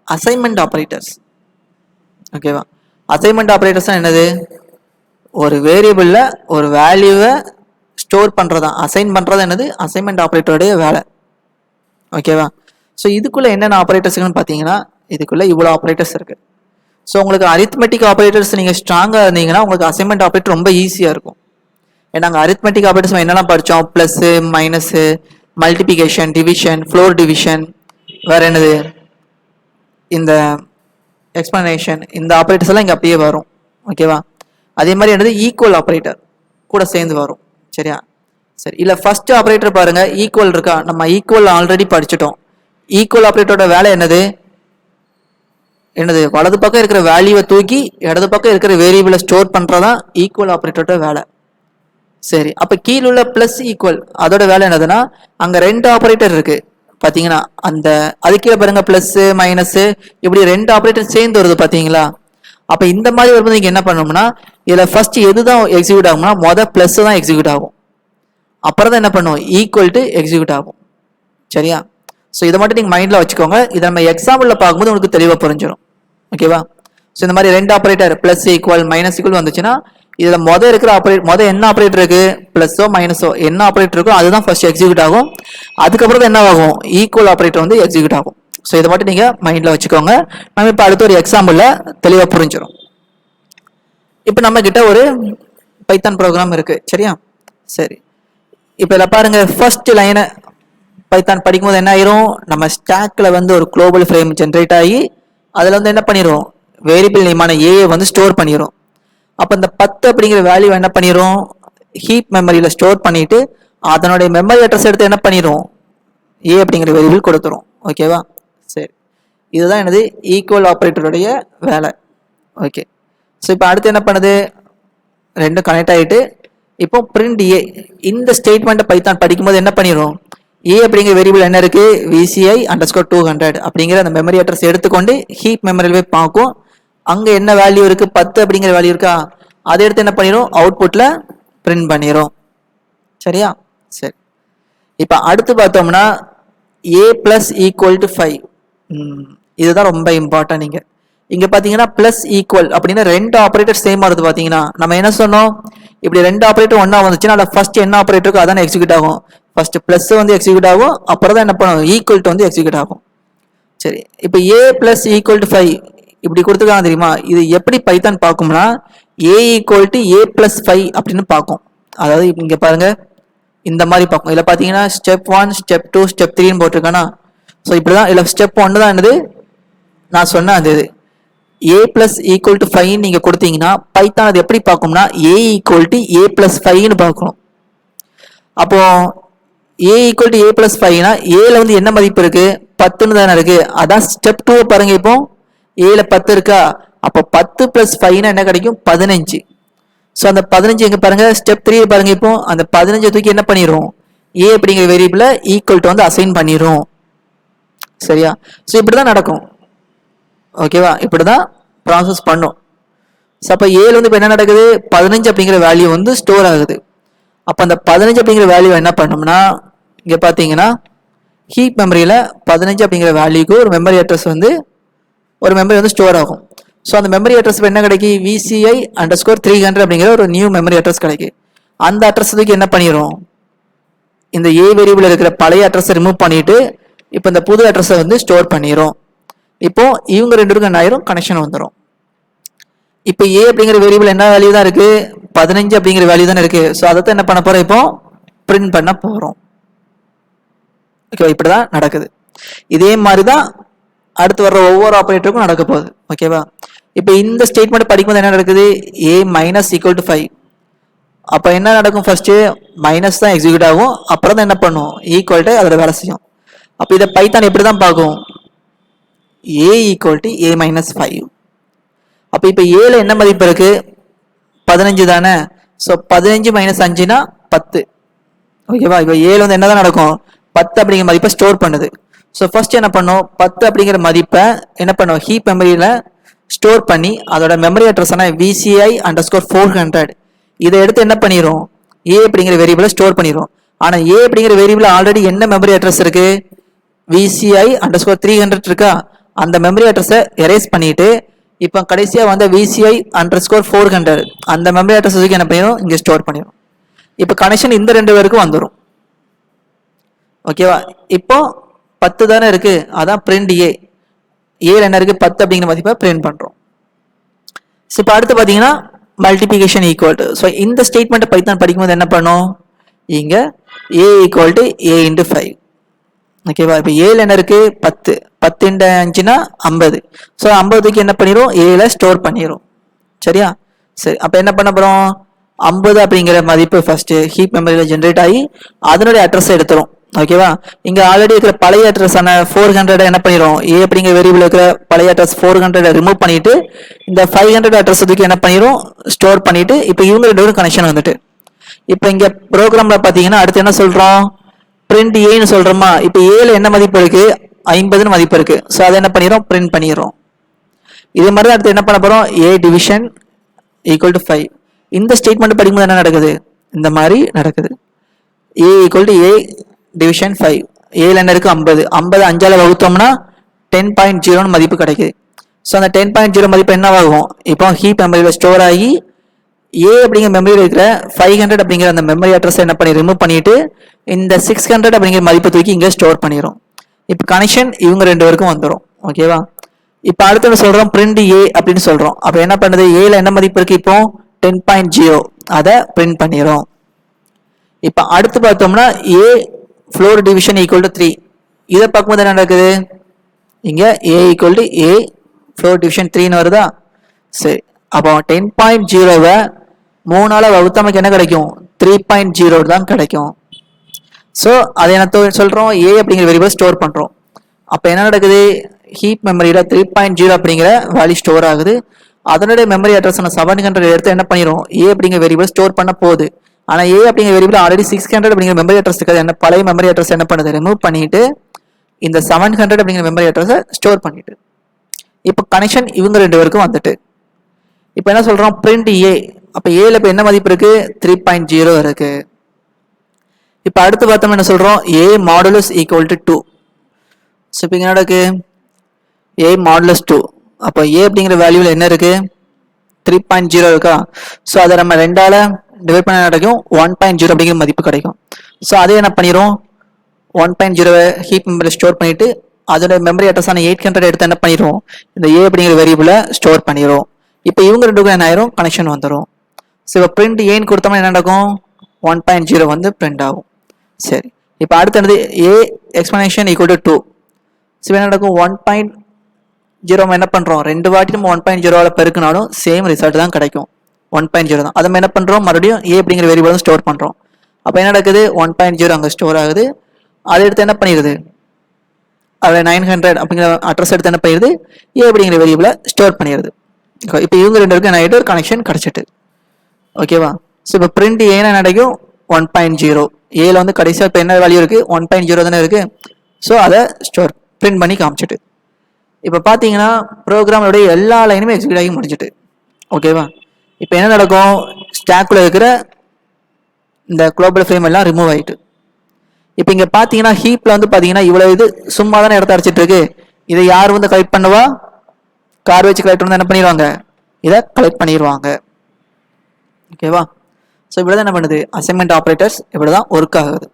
அசைன்மெண்ட் ஆப்ரேட்டர்ஸ். ஓகேவா? அசைன்மெண்ட் ஆப்ரேட்டர்ஸ் என்னது, ஒரு வேரியபிள்ல ஒரு வேல்யூவை ஸ்டோர் பண்றதா, அசைன் பண்றது என்னது அசைன்மெண்ட் ஆப்ரேட்டருடைய வேலை. ஓகேவா? ஸோ இதுக்குள்ள என்னென்ன ஆப்ரேட்டர்ஸ்னு பார்த்தீங்கன்னா இதுக்குள்ள இவ்வளோ ஆப்ரேட்டர்ஸ் இருக்கு. ஸோ உங்களுக்கு அரித்மெட்டிக் ஆப்ரேட்டர்ஸ் நீங்கள் ஸ்ட்ராங்காக இருந்தீங்கன்னா உங்களுக்கு அசைன்மெண்ட் ஆப்ரேட்டர் ரொம்ப ஈஸியாக இருக்கும். ஏன்னா நாங்கள் அரித்மெட்டிக் ஆப்ரேட்டர்ஸ் என்னெல்லாம் படித்தோம், plus minus multiplication division floor division, வேற என்னது இந்த எக்ஸ்பிளனேஷன், இந்த ஆப்ரேட்டர்ஸ் எல்லாம் இங்கே அப்படியே வரும். ஓகேவா? அதே மாதிரி என்னது ஈக்குவல் ஆப்ரேட்டர் கூட சேர்ந்து வரும். சரியா? சரி, இல்லை ஃபர்ஸ்ட் ஆப்ரேட்டர் பாருங்க, ஈக்குவல் இருக்கா, நம்ம ஈக்குவல் ஆல்ரெடி படிச்சுட்டோம். ஈக்குவல் ஆப்ரேட்டரோட வேலை என்னது, வலது பக்கம் இருக்கிற வேல்யூவை தூக்கி இடது பக்கம் இருக்கிற வேரியபிளை ஸ்டோர் பண்றதான் ஈக்குவல் ஆப்ரேட்டரோட வேலை. சரி, அப்ப கீழே உள்ள பிளஸ் ஈக்குவல் அதோட வேலை என்னதுன்னா, அங்க 2 ஆப்ரேட்டர் இருக்கு பாத்தீங்கன்னா, அந்த அது கீழே பாருங்க பிளஸ் மைனஸ் இப்படி 2 ஆப்ரேட்டர் சேர்ந்து வருது பாத்தீங்களா. அப்ப இந்த மாதிரி வரும்போது நீங்க என்ன பண்ணணும்னா, இதுல ஃபர்ஸ்ட் எதுதான் எக்ஸிக்யூட் ஆகும்னா பிளஸ் தான் எக்ஸிக்யூட் ஆகும். அப்புறம் தான் என்ன பண்ணும், ஈக்குவல் டு எக்ஸிக்யூட் ஆகும். சரியா? ஸோ இதை மட்டும் நீங்கள் மைண்டில் வச்சுக்கோங்க. இதை நம்ம எக்ஸாம்பிளில் பார்க்கும்போது உங்களுக்கு தெளிவாக புரிஞ்சிடும். ஓகேவா? ஸோ இந்த மாதிரி 2 operator plus equal minus equal வந்துச்சுன்னா இதில் இருக்கிற என்ன ஆப்ரேட்டர் இருக்கு, பிளஸோ மைனஸோ என்ன ஆப்ரேட்டர் இருக்கோ அதுதான் ஃபர்ஸ்ட் எக்ஸிக்யூட் ஆகும். அதுக்கப்புறம் தான் என்ன ஆகும், ஈக்குவல் ஆப்ரேட்டர் வந்து எக்ஸிக்யூட் ஆகும். ஸோ இதை மட்டும் நீங்கள் மைண்டில் வச்சுக்கோங்க. நம்ம இப்போ அடுத்த ஒரு எக்ஸாம்பிளில் தெளிவாக புரிஞ்சிடும். இப்போ நம்ம கிட்ட ஒரு பைத்தான் ப்ரோக்ராம் இருக்கு. சரியா? சரி, இப்போ இதில் பாருங்க, ஃபர்ஸ்ட் லைனை பைத்தான் படிக்கும்போது என்ன ஆயிரும், நம்ம ஸ்டாக்ல வந்து ஒரு குளோபல் ஃப்ரேம் ஜென்ரேட் ஆகி அதில் வந்து என்ன பண்ணிடும், வேரியபிள் நேமான ஏஐ வந்து ஸ்டோர் பண்ணிடும். அப்போ இந்த 10 அப்படிங்கிற வேல்யூ என்ன பண்ணிடும், ஹீப் மெமரியில் ஸ்டோர் பண்ணிட்டு அதனுடைய மெமரி அட்ரஸ் எடுத்து என்ன பண்ணிடும், ஏ அப்படிங்கிற வேரியபிள் கொடுத்துரும். ஓகேவா? சரி, இதுதான் எனது ஈக்குவல் ஆப்ரேட்டருடைய வேலை. ஓகே, ஸோ இப்போ அடுத்து என்ன பண்ணுது, ரெண்டும் கனெக்ட் ஆகிட்டு இப்போ பிரிண்ட் ஏ, இந்த ஸ்டேட்மெண்ட்டை பைத்தான் படிக்கும்போது என்ன பண்ணிடும், ஏ அப்படிங்கிற வேரியபிள் என்ன இருக்கு, விசிஐ அண்டர்ஸ்கோர் 200 அப்படிங்கிற அந்த மெமரி அட்ரஸ் எடுத்துக்கொண்டு ஹீப் மெமரியில் போய் பார்க்கும். அங்க என்ன வேல்யூ இருக்கு, 10 அப்படிங்கிற வேல்யூ இருக்கா, அதை எடுத்து என்ன பண்ணிடும், அவுட்புட்ல பிரிண்ட் பண்ணிடும். சரியா? சரி, இப்ப அடுத்து பார்த்தோம்னா ஏ பிளஸ் ஈக்குவல் டு 5. இதுதான் ரொம்ப இம்பார்ட்டன்ட். இங்க பாத்தீங்கன்னா பிளஸ் ஈக்குவல் அப்படின்னா 2 ஆப்ரேட்டர் சேம் வருது. பாத்தீங்கன்னா நம்ம என்ன சொன்னோம், இப்படி 2 ஆப்ரேட்டர் ஒன்னா வந்துச்சுன்னா அதில் ஃபர்ஸ்ட் என்ன ஆப்ரேட்டருக்கு அதான எக்ஸிக்யூட் ஆகும். ஃபர்ஸ்ட் பிளஸ் வந்து எக்ஸிக்யூட் ஆகும், அப்புறம் தான் என்ன பண்ணும், ஈக்குவல் டு வந்து எக்ஸிக்யூட் ஆகும். சரி, இப்போ ஏ பிளஸ் ஈக்குவல் டு 5 இப்படி கொடுத்துருக்காங்க தெரியுமா. இது எப்படி பைத்தான் பார்க்கும்னா A equal to A plus 5 அப்படின்னு பார்க்கும். அதாவது இங்க பாருங்க இந்த மாதிரி பார்க்கும். இதில் பார்த்தீங்கன்னா ஸ்டெப் 1 ஸ்டெப் 2 ஸ்டெப் 3 போட்டிருக்கானா. ஸோ இப்படிதான் இதில் ஸ்டெப் 1 தான் என்னது நான் சொன்ன அது இது ஏ பிளஸ் ஈக்குவல் டு 5 நீங்க கொடுத்தீங்கன்னா பைத்தான் அது எப்படி பார்க்கும்னா A equal to A plus 5ன்னு பார்க்கணும். அப்போ ஏ ஈக்குவல் டு ஏ பிளஸ் 5னா ஏல வந்து என்ன மதிப்பு இருக்கு, 10ன்னு தானே இருக்கு. அதான் ஸ்டெப் 2 பாருங்க, இப்போ ஏல 10 இருக்கா, அப்போ 10 பிளஸ் 5னா என்ன கிடைக்கும், 15. ஸோ அந்த 15 எங்க பாருங்க, ஸ்டெப் 3 பாருங்க, இப்போ அந்த 15 தூக்கி என்ன பண்ணிரும், ஏ அப்படிங்கிற வேரியபிள ஈக்குவல் டு வந்து அசைன் பண்ணிரும். சரியா? ஸோ இப்படிதான் நடக்கும். ஓகேவா? இப்படிதான் ப்ராசஸ் பண்ணும். ஸோ அப்போ ஏல வந்து இப்போ என்ன நடக்குது, 15 அப்படிங்கிற வேல்யூ வந்து ஸ்டோர் ஆகுது. அப்போ அந்த 15 அப்படிங்கிற வேல்யூ என்ன பண்ணோம்னா இங்க பாத்தீங்கன்னா ஹீப் மெமரியில 15 அப்படிங்கிற வேல்யூக்கு ஒரு மெமரி அட்ரஸ் வந்து ஸ்டோர் ஆகும். ஸோ அந்த மெமரி அட்ரஸ் என்ன கிடைக்கும், விசிஐ அண்டர்ஸ்கோர் 300 அப்படிங்கிற ஒரு நியூ மெமரி அட்ரஸ் கிடைக்கும். அந்த அட்ரஸுக்கு என்ன பண்ணிடும், இந்த ஏ வேரியபிள் இருக்கிற பழைய அட்ரஸை ரிமூவ் பண்ணிட்டு இப்போ இந்த புது அட்ரஸை வந்து ஸ்டோர் பண்ணிடும். இப்போ இவங்க 2 பேருக்கும் என்ன ஆயிரும், கனெக்ஷன் வந்துடும். இப்போ ஏ அப்படிங்கிற வேரியபிள் என்ன வேல்யூ தான் இருக்கு, 15 அப்படிங்கிற வேல்யூ தானே இருக்கு. ஸோ அதை என்ன பண்ண போறோம், இப்போ பிரிண்ட் பண்ண போறோம். ஓகேவா? இப்படி தான் நடக்குது. இதே மாதிரி தான் அடுத்து வர்ற ஒவ்வொரு ஆப்ரேட்டருக்கும் நடக்க போகுது. ஓகேவா? இப்போ இந்த ஸ்டேட்மெண்ட் படிக்கும்போது என்ன நடக்குது? a minus equal to 5. அப்போ என்ன நடக்கும்? ஃபர்ஸ்ட் மைனஸ் தான் எக்ஸிக்யூட் ஆகும், அப்புறம் தான் என்ன பண்ணும்? ஈக்குவல் டு அதோட வேலை செய்யும். அப்போ இதை பைத்தான் எப்படி தான் பார்க்கும்? a equal to a minus 5. அப்போ இப்போ ஏல என்ன மதிப்பு இருக்கு? 15 தானே. ஸோ 15 மைனஸ் 5னா 10. ஓகேவா? இப்போ ஏல வந்து என்னதான் நடக்கும்? 10 அப்படிங்கிற மதிப்பை ஸ்டோர் பண்ணுது. ஸோ ஃபர்ஸ்ட் என்ன பண்ணும்? 10 அப்படிங்கிற மதிப்பை என்ன பண்ணும்? ஹீப் மெமரியில் ஸ்டோர் பண்ணி அதோட மெமரி அட்ரஸ் ஆனால் VCI அண்டர்ஸ்கோர் 400 இதை எடுத்து என்ன பண்ணிடும்? ஏ அப்படிங்கிற வேரியபிளை ஸ்டோர் பண்ணிடும். ஆனால் ஏ அப்படிங்கிற வேரியபிள் ஆல்ரெடி என்ன மெமரி அட்ரஸ் இருக்கு? VCI அண்டர்ஸ்கோர் 300 இருக்கா? அந்த மெமரி அட்ரஸை எரேஸ் பண்ணிட்டு இப்போ கடைசியாக வந்த VCI அண்டர்ஸ்கோர் 400 அந்த மெமரி அட்ரஸ் என்ன பண்ணிடும்? இங்கே ஸ்டோர் பண்ணிடும். இப்போ கனெக்ஷன் இந்த ரெண்டு பேருக்கும் வந்துடும். ஓகேவா? இப்போ 10 தானே இருக்கு, அதான் பிரிண்ட் ஏ. ஏல என்ன இருக்கு? 10 அப்படிங்கிற மதிப்பை பிரிண்ட் பண்றோம். ஸோ இப்போ அடுத்து பார்த்தீங்கன்னா மல்டிபிகேஷன் ஈக்குவல் டு. ஸோ இந்த ஸ்டேட்மெண்ட் பைத்தான் படிக்கும்போது என்ன பண்ணும்? இங்க a equal to a into 5. ஓகேவா? இப்போ ஏல என்ன இருக்கு? 10. 10 இன்டு 5னா 50. ஸோ 50க்கு என்ன பண்ணிடும்? ஏல ஸ்டோர் பண்ணிடும். சரியா? சரி, அப்போ என்ன பண்ண போறோம்? 50 அப்படிங்கிற மதிப்பு ஃபர்ஸ்ட் ஹீப் மெமரியில் ஜென்ரேட் ஆகி அதனுடைய அட்ரஸ் எடுத்துரும். ஓகேவா? இங்க ஆல்ரெடி இருக்கிற பழைய அட்ரஸ் ஆன 400 என்ன பண்ணிடும்? ஏ அப்படிங்கிற வேரியபிள் இருக்கிற பழைய அட்ரஸ் 400 ரிமூவ் பண்ணிட்டு இந்த 500 அட்ரஸுக்கு என்ன பண்ணிடும்? ஸ்டோர் பண்ணிட்டு இப்போ இவங்க ரெண்டு பேரும் கனெக்ஷன் வந்துட்டு இப்போ இங்க ப்ரோக்ராம்ல பாத்தீங்கன்னா அடுத்து என்ன சொல்றோம்? பிரிண்ட் ஏன்னு சொல்றோமா? இப்போ ஏல என்ன மதிப்பு இருக்கு? 50 மதிப்பு இருக்கு. ஸோ அதை என்ன பண்ணிடும்? பிரிண்ட் பண்ணிடுறோம். இதே மாதிரி தான் அடுத்து என்ன பண்ண போறோம்? ஏ டிவிஷன் ஈக்குவல் டு 5. இந்த ஸ்டேட்மெண்ட் படிக்கும்போது என்ன நடக்குது? இந்த மாதிரி நடக்குது. ஏ ஈக்குவல் டு ஏ டிவிஷன் 5. ஏல என்ன இருக்கு? 50. 50 5ஆல வகுத்தோம்னா 10.0 மதிப்பு கிடைக்குது. ஸோ அந்த 10.0 மதிப்பு என்னவாகும்? இப்போ ஹீப் மெமரியில் ஸ்டோர் ஆகி ஏ அப்படிங்கிற மெமரியில் இருக்கிற 500 அப்படிங்கிற அந்த மெமரி அட்ரஸ் என்ன பண்ணி ரிமூவ் பண்ணிட்டு இந்த 600 அப்படிங்கிற மதிப்பை தூக்கி இங்கே ஸ்டோர் பண்ணிடும். இப்போ கனெக்ஷன் இவங்க ரெண்டு பேருக்கும் வந்துடும். ஓகேவா? இப்போ அடுத்து சொல்றோம் பிரிண்ட் ஏ அப்படின்னு சொல்றோம். அப்போ என்ன பண்ணுது? ஏல என்ன மதிப்பு இருக்கு? இப்போ 10.0 அதை பிரிண்ட் பண்ணிடும். இப்போ அடுத்து பார்த்தோம்னா A floor division equal to 3. இதை பார்க்கும்போது என்ன நடக்குது? இங்க A equal to A floor division 3ன்னு வருதா? சரி, அப்போ 10.0வை 3ஆல வகுத்தமைக்கு என்ன கிடைக்கும்? 3.0 தான் கிடைக்கும். ஸோ அதை என்ன சொல்றோம்? ஏ அப்படிங்கிற வேரியபிள் ஸ்டோர் பண்றோம். அப்போ என்ன நடக்குது? ஹீப் மெமரியில 3.0 அப்படிங்கிற வேல்யூ ஸ்டோர் ஆகுது. அதனுடைய மெமரி அட்ரஸ் 700 எடுத்து என்ன பண்ணிடும்? ஏ அப்படிங்கிற வேரியபிள் ஸ்டோர் பண்ண போகுது. ஆனா ஏ அப்படிங்கிற வேரியபிள் ஆல்ரெடி 600 அப்படிங்கிற மெமரி அட்ரஸ் இருக்காது. என்ன பழைய மெமரி அட்ரஸ் என்ன பண்ணுது? ரிமூவ் பண்ணிட்டு இந்த 700 அப்படிங்கிற மெமரி அட்ரஸை ஸ்டோர் பண்ணிட்டு இப்போ கனெக்ஷன் இவங்க ரெண்டு பேருக்கும் வந்துட்டு இப்போ என்ன சொல்றோம்? பிரிண்ட் ஏ. அப்போ ஏல இப்போ என்ன மதிப்பு இருக்கு? 3.0 இருக்கு. இப்போ அடுத்து பார்த்தோம் என்ன சொல்றோம்? ஏ மாடுலஸ் ஈக்குவல் டு 2. ஸோ இப்போ இங்க நடக்கு ஏ மாடுலஸ் 2. அப்போ ஏ அப்படிங்கிற வேல்யூல என்ன இருக்கு? 3.0 இருக்கா? ஸோ அதை நம்ம 2ஆல டிவைட் பண்ண கிடைக்கும் 1.0 அப்படிங்கிற மதிப்பு கிடைக்கும். ஸோ அதே என்ன பண்ணிடும்? 1.0 ஹீப் மெமரியில் ஸ்டோர் பண்ணிட்டு அதோட மெமரி அட்ரஸான 800 எடுத்து என்ன பண்ணிடும்? இந்த ஏ அப்படிங்கிற வேரியபிளை ஸ்டோர் பண்ணிடும். இப்போ இவங்க ரெண்டுக்கும் என்ன ஆயிரும்? கனெக்ஷன் வந்துடும். ஸோ இப்போ பிரிண்ட் ஏன்னு கொடுத்தோம்னா என்ன நடக்கும்? 1.0 வந்து பிரிண்ட் ஆகும். சரி, இப்போ அடுத்தது ஏ எக்ஸ்பிளனேஷன் ஈக்குவல் டு 2. ஸோ என்ன நடக்கும்? 1.0 என்ன பண்றோம்? ரெண்டு வாட்டி நம்ம 1.0 பெருக்கினாலும் சேம் ரிசல்ட் தான் கிடைக்கும். 1.0 தான். அதை நம்ம என்ன பண்றோம்? மறுபடியும் ஏ அப்படிங்கிற வேரியபிள் ஸ்டோர் பண்றோம். அப்போ என்ன நடக்குது? 1.0 அங்கே ஸ்டோர் ஆகுது. அதை எடுத்து என்ன பண்ணிடுது? அதில் 900 அப்படிங்கிற அட்ரஸ் எடுத்து என்ன பண்ணிடுது? ஏ அப்படிங்கிற வேரியபிளை ஸ்டோர் பண்ணிடுது. இப்போ இவங்க ரெண்டு பேருக்கு என்ன ஆகிட்டு ஒரு கனெக்ஷன் கிடைச்சிட்டு. ஓகேவா? ஸோ இப்போ பிரிண்ட் ஏன்னா கிடைக்கும் 1.0. ஏல வந்து கடைசியாக இப்போ என்ன வேல்யூ இருக்கு? 1.0 தானே இருக்கு. ஸோ அதை ஸ்டோர் பிரிண்ட் பண்ணி காமிச்சிட்டு இப்போ பார்த்தீங்கன்னா ப்ரோக்ராமோடைய எல்லா லைனுமே எக்ஸிக்யூட் ஆகி முடிஞ்சிட்டு. ஓகேவா? இப்போ என்ன நடக்கும்? ஸ்டாக்ல இருக்கிற இந்த குளோபல் ஃப்ரேம் எல்லாம் ரிமூவ் ஆயிட்டு இப்போ இங்க பாத்தீங்கன்னா ஹீப்ல வந்து பாத்தீங்கன்னா இவ்வளவு இது சும்மா தானே இடத்த அடிச்சிட்டு இருக்கு. இதை யார் வந்து கலெக்ட் பண்ணுவா? கார்பேஜ் கலெக்டர் வந்து என்ன பண்ணிடுவாங்க? இதை கலெக்ட் பண்ணிடுவாங்க. ஓகேவா? ஸோ இப்படிதான் என்ன பண்ணுது? அசைன்மெண்ட் ஆப்ரேட்டர்ஸ் இப்படிதான் ஒர்க் ஆகுது.